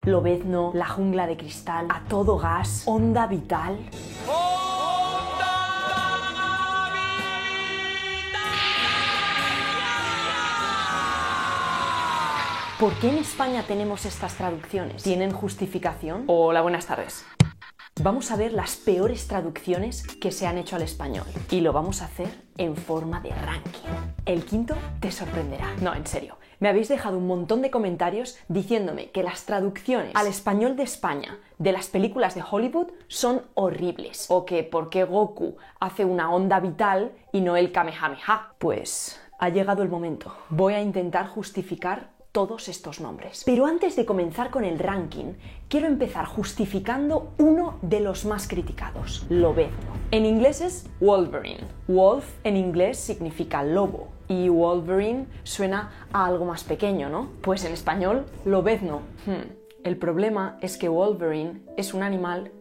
Lobezno, La jungla de cristal, A todo gas, Onda vital. ¿Por qué en España tenemos estas traducciones? ¿Tienen justificación? Hola, buenas tardes. Vamos a ver las peores traducciones que se han hecho al español y lo vamos a hacer en forma de ranking. El quinto te sorprenderá. No, en serio. Me habéis dejado un montón de comentarios diciéndome que las traducciones al español de España de las películas de Hollywood son horribles. O que por qué Goku hace una onda vital y no el Kamehameha. Pues ha llegado el momento. Voy a intentar justificar todos estos nombres. Pero antes de comenzar con el ranking, quiero empezar justificando uno de los más criticados, Lobezno. En inglés es Wolverine. Wolf en inglés significa lobo y Wolverine suena a algo más pequeño, ¿no? Pues en español, Lobezno. El problema es que Wolverine es un animal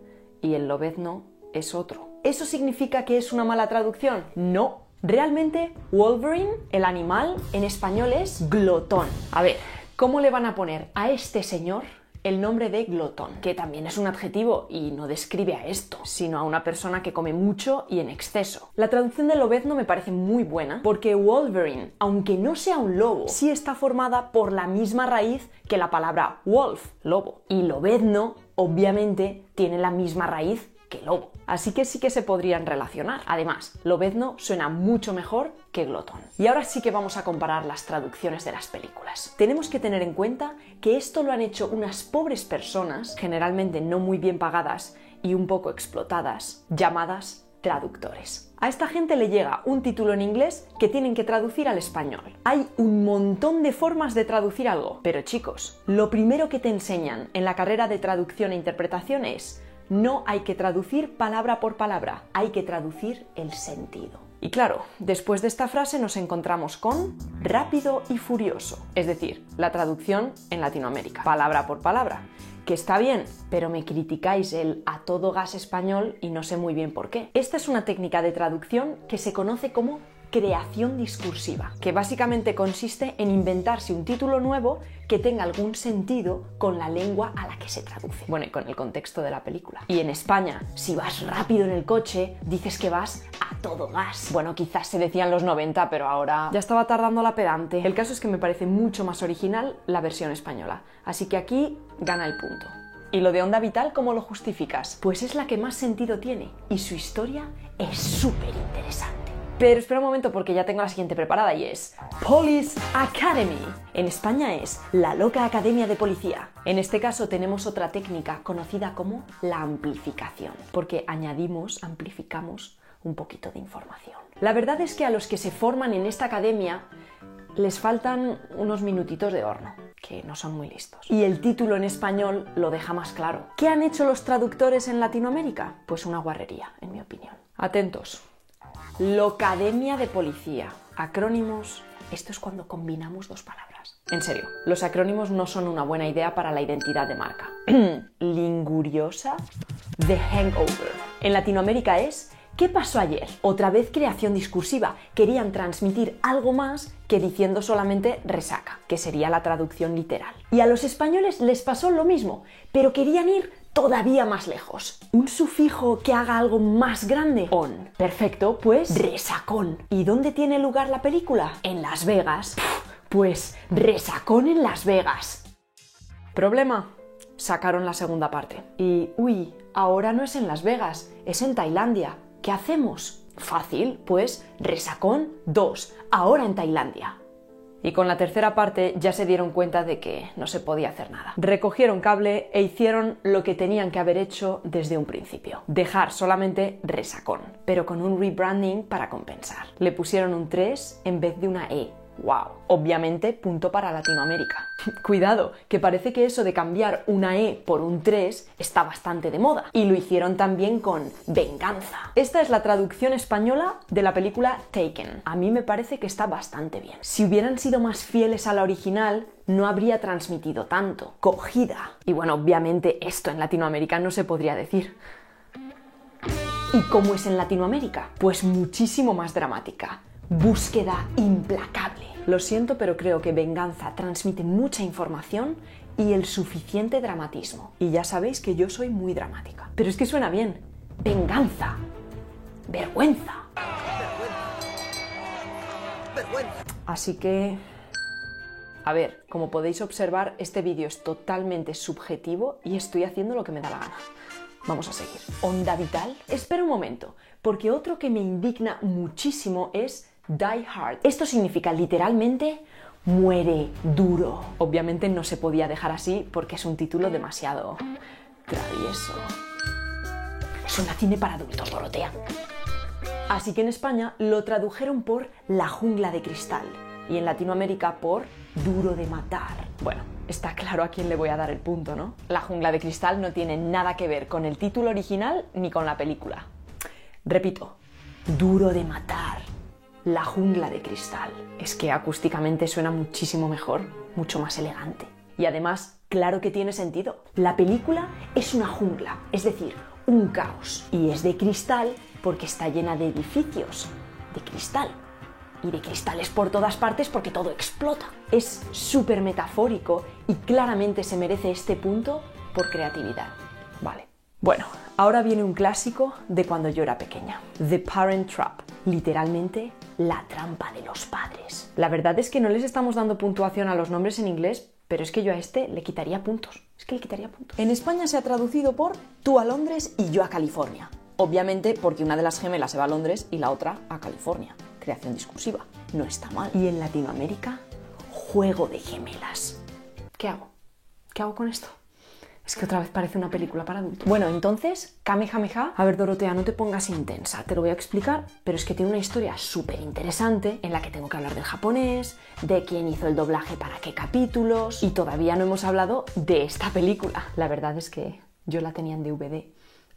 y el lobezno es otro. ¿Eso significa que es una mala traducción? No. Realmente, Wolverine, el animal, en español es glotón. A ver, ¿cómo le van a poner a este señor el nombre de glotón? Que también es un adjetivo y no describe a esto, sino a una persona que come mucho y en exceso. La traducción de lobezno me parece muy buena porque Wolverine, aunque no sea un lobo, sí está formada por la misma raíz que la palabra wolf, lobo. Y lobezno, obviamente, tiene la misma raíz que lobo. Así que sí que se podrían relacionar. Además, lobezno suena mucho mejor que glotón. Y ahora sí que vamos a comparar las traducciones de las películas. Tenemos que tener en cuenta que esto lo han hecho unas pobres personas, generalmente no muy bien pagadas y un poco explotadas, llamadas traductores. A esta gente le llega un título en inglés que tienen que traducir al español. Hay un montón de formas de traducir algo, pero chicos, lo primero que te enseñan en la carrera de traducción e interpretación es: no hay que traducir palabra por palabra, hay que traducir el sentido. Y claro, después de esta frase nos encontramos con Rápido y Furioso, es decir, la traducción en Latinoamérica, palabra por palabra, que está bien, pero me criticáis el a todo gas español y no sé muy bien por qué. Esta es una técnica de traducción que se conoce como creación discursiva, que básicamente consiste en inventarse un título nuevo que tenga algún sentido con la lengua a la que se traduce. Bueno, y con el contexto de la película. Y en España, si vas rápido en el coche, dices que vas a todo gas. Bueno, quizás se decía en los 90, pero ahora ya estaba tardando la pedante. El caso es que me parece mucho más original la versión española. Así que aquí gana el punto. ¿Y lo de onda vital cómo lo justificas? Pues es la que más sentido tiene y su historia es súper interesante. Pero espera un momento porque ya tengo la siguiente preparada y es Police Academy. En España es la loca academia de policía. En este caso tenemos otra técnica conocida como la amplificación, porque amplificamos un poquito de información. La verdad es que a los que se forman en esta academia les faltan unos minutitos de horno, que no son muy listos. Y el título en español lo deja más claro. ¿Qué han hecho los traductores en Latinoamérica? Pues una guarrería, en mi opinión. Atentos. Locademia de policía. Acrónimos. Esto es cuando combinamos dos palabras. En serio, los acrónimos no son una buena idea para la identidad de marca. Linguriosa. The Hangover. En Latinoamérica es ¿qué pasó ayer? Otra vez creación discursiva. Querían transmitir algo más que diciendo solamente resaca, que sería la traducción literal. Y a los españoles les pasó lo mismo, pero querían ir todavía más lejos. ¿Un sufijo que haga algo más grande? On. Perfecto, pues resacón. ¿Y dónde tiene lugar la película? En Las Vegas. Pues resacón en Las Vegas. Problema. Sacaron la segunda parte. Y, ahora no es en Las Vegas, es en Tailandia. ¿Qué hacemos? Fácil, pues resacón 2, ahora en Tailandia. Y con la tercera parte ya se dieron cuenta de que no se podía hacer nada. Recogieron cable e hicieron lo que tenían que haber hecho desde un principio. Dejar solamente resacón, pero con un rebranding para compensar. Le pusieron un 3 en vez de una E. ¡Wow! Obviamente, punto para Latinoamérica. Cuidado, que parece que eso de cambiar una E por un 3 está bastante de moda. Y lo hicieron también con venganza. Esta es la traducción española de la película Taken. A mí me parece que está bastante bien. Si hubieran sido más fieles a la original, no habría transmitido tanto. Cogida. Y bueno, obviamente esto en Latinoamérica no se podría decir. ¿Y cómo es en Latinoamérica? Pues muchísimo más dramática. Búsqueda implacable. Lo siento, pero creo que venganza transmite mucha información y el suficiente dramatismo. Y ya sabéis que yo soy muy dramática. Pero es que suena bien. Venganza. Vergüenza. Así que... A ver, como podéis observar, este vídeo es totalmente subjetivo y estoy haciendo lo que me da la gana. Vamos a seguir. ¿Onda vital? Espera un momento, porque otro que me indigna muchísimo es Die Hard. Esto significa literalmente muere duro. Obviamente no se podía dejar así porque es un título demasiado travieso. Es un cine para adultos, Dorotea. Así que en España lo tradujeron por La jungla de cristal y en Latinoamérica por Duro de matar. Bueno, está claro a quién le voy a dar el punto, ¿no? La jungla de cristal no tiene nada que ver con el título original ni con la película. Repito, Duro de matar. La jungla de cristal. Es que acústicamente suena muchísimo mejor, mucho más elegante. Y además, claro que tiene sentido. La película es una jungla, es decir, un caos. Y es de cristal porque está llena de edificios de cristal. Y de cristales por todas partes porque todo explota. Es súper metafórico y claramente se merece este punto por creatividad. Vale. Bueno, ahora viene un clásico de cuando yo era pequeña. The Parent Trap. Literalmente, la trampa de los padres. La verdad es que no les estamos dando puntuación a los nombres en inglés, pero es que yo a este le quitaría puntos. Es que le quitaría puntos. En España se ha traducido por Tú a Londres y yo a California. Obviamente porque una de las gemelas se va a Londres y la otra a California. Creación discursiva. No está mal. Y en Latinoamérica, Juego de gemelas. ¿Qué hago? ¿Qué hago con esto? Es que otra vez parece una película para adultos. Bueno, entonces, Kamehameha. A ver, Dorotea, no te pongas intensa, te lo voy a explicar, pero es que tiene una historia súper interesante en la que tengo que hablar del japonés, de quién hizo el doblaje para qué capítulos, y todavía no hemos hablado de esta película. La verdad es que yo la tenía en DVD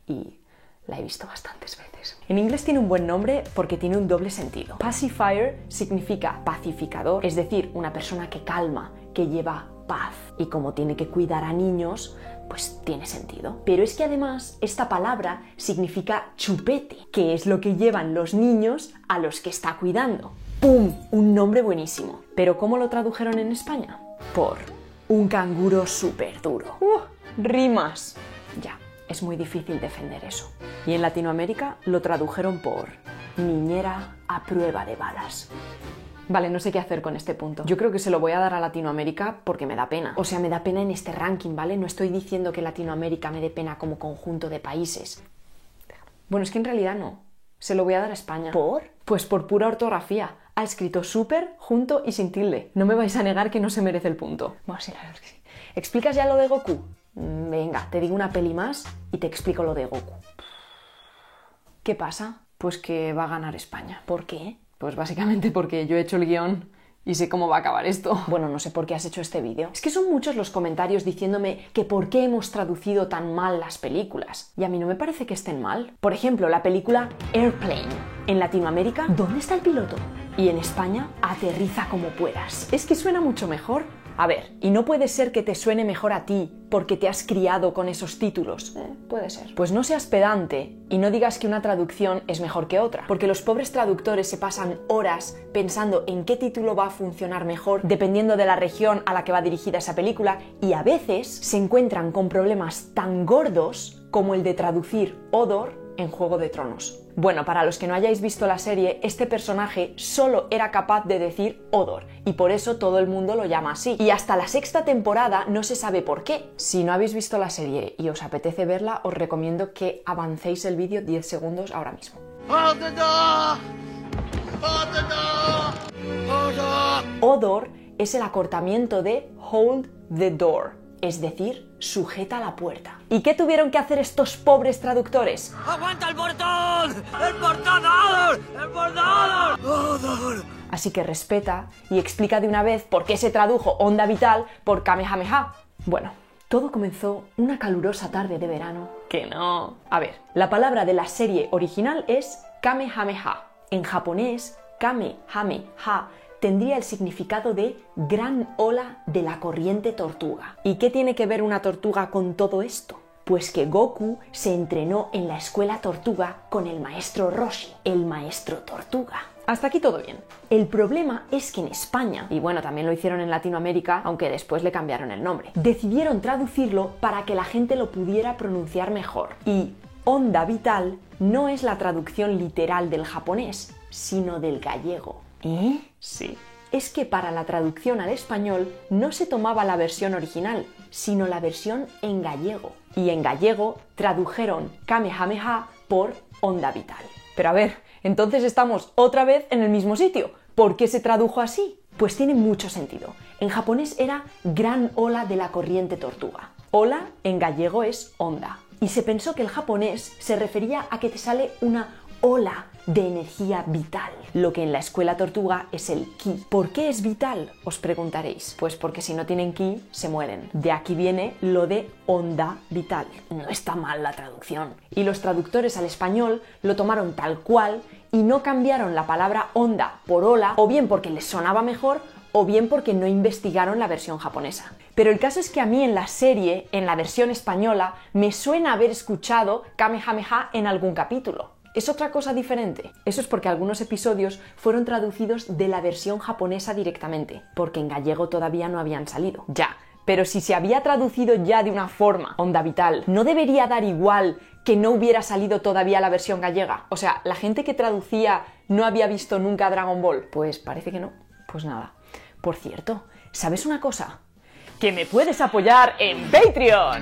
y la he visto bastantes veces. En inglés tiene un buen nombre porque tiene un doble sentido. Pacifier significa pacificador, es decir, una persona que calma, que lleva paz. Y como tiene que cuidar a niños, pues tiene sentido. Pero es que además esta palabra significa chupete, que es lo que llevan los niños a los que está cuidando. ¡Pum! Un nombre buenísimo. ¿Pero cómo lo tradujeron en España? Por un canguro súper duro. ¡Rimas! Ya. Es muy difícil defender eso. Y en Latinoamérica lo tradujeron por niñera a prueba de balas. Vale, no sé qué hacer con este punto. Yo creo que se lo voy a dar a Latinoamérica porque me da pena. O sea, me da pena en este ranking, ¿vale? No estoy diciendo que Latinoamérica me dé pena como conjunto de países. Bueno, es que en realidad no. Se lo voy a dar a España. ¿Por? Pues por pura ortografía. Ha escrito súper, junto y sin tilde. No me vais a negar que no se merece el punto. Bueno, sí, la verdad es que sí. ¿Explicas ya lo de Goku? Venga, te digo una peli más y te explico lo de Goku. ¿Qué pasa? Pues que va a ganar España. ¿Por qué? Pues básicamente porque yo he hecho el guión y sé cómo va a acabar esto. Bueno, no sé por qué has hecho este vídeo. Es que son muchos los comentarios diciéndome que por qué hemos traducido tan mal las películas. Y a mí no me parece que estén mal. Por ejemplo, la película Airplane. En Latinoamérica, ¿dónde está el piloto? Y en España, Aterriza como puedas. Es que suena mucho mejor. A ver, y no puede ser que te suene mejor a ti porque te has criado con esos títulos. Puede ser. Pues no seas pedante y no digas que una traducción es mejor que otra, porque los pobres traductores se pasan horas pensando en qué título va a funcionar mejor dependiendo de la región a la que va dirigida esa película y a veces se encuentran con problemas tan gordos como el de traducir Hodor en Juego de Tronos. Bueno, para los que no hayáis visto la serie, este personaje solo era capaz de decir Hodor y por eso todo el mundo lo llama así. Y hasta la 6ª temporada no se sabe por qué. Si no habéis visto la serie y os apetece verla, os recomiendo que avancéis el vídeo 10 segundos ahora mismo. Hodor es el acortamiento de Hold the Door, es decir, sujeta la puerta. ¿Y qué tuvieron que hacer estos pobres traductores? ¡Aguanta el portón! ¡El portón! ¡El portón! Así que respeta y explica de una vez por qué se tradujo Onda Vital por Kamehameha. Bueno, todo comenzó una calurosa tarde de verano. ¡Que no! A ver, la palabra de la serie original es Kamehameha. En japonés, Kamehameha tendría el significado de gran ola de la corriente tortuga. ¿Y qué tiene que ver una tortuga con todo esto? Pues que Goku se entrenó en la escuela tortuga con el maestro Roshi, el maestro tortuga. Hasta aquí todo bien. El problema es que en España, y bueno, también lo hicieron en Latinoamérica, aunque después le cambiaron el nombre, decidieron traducirlo para que la gente lo pudiera pronunciar mejor. Y onda vital no es la traducción literal del japonés, sino del gallego. ¿Eh? Sí. Es que para la traducción al español no se tomaba la versión original, sino la versión en gallego. Y en gallego tradujeron Kamehameha por onda vital. Pero a ver, entonces estamos otra vez en el mismo sitio. ¿Por qué se tradujo así? Pues tiene mucho sentido. En japonés era gran ola de la corriente tortuga. Ola en gallego es onda. Y se pensó que el japonés se refería a que te sale una ola de energía vital, lo que en la escuela tortuga es el ki. ¿Por qué es vital? Os preguntaréis. Pues porque si no tienen ki, se mueren. De aquí viene lo de onda vital. No está mal la traducción. Y los traductores al español lo tomaron tal cual y no cambiaron la palabra onda por ola, o bien porque les sonaba mejor, o bien porque no investigaron la versión japonesa. Pero el caso es que a mí en la serie, en la versión española, me suena haber escuchado Kamehameha en algún capítulo. ¿Es otra cosa diferente? Eso es porque algunos episodios fueron traducidos de la versión japonesa directamente, porque en gallego todavía no habían salido. Ya, pero si se había traducido ya de una forma, onda vital, ¿no debería dar igual que no hubiera salido todavía la versión gallega? O sea, ¿la gente que traducía no había visto nunca Dragon Ball? Pues parece que no. Pues nada. Por cierto, ¿sabes una cosa? ¡Que me puedes apoyar en Patreon!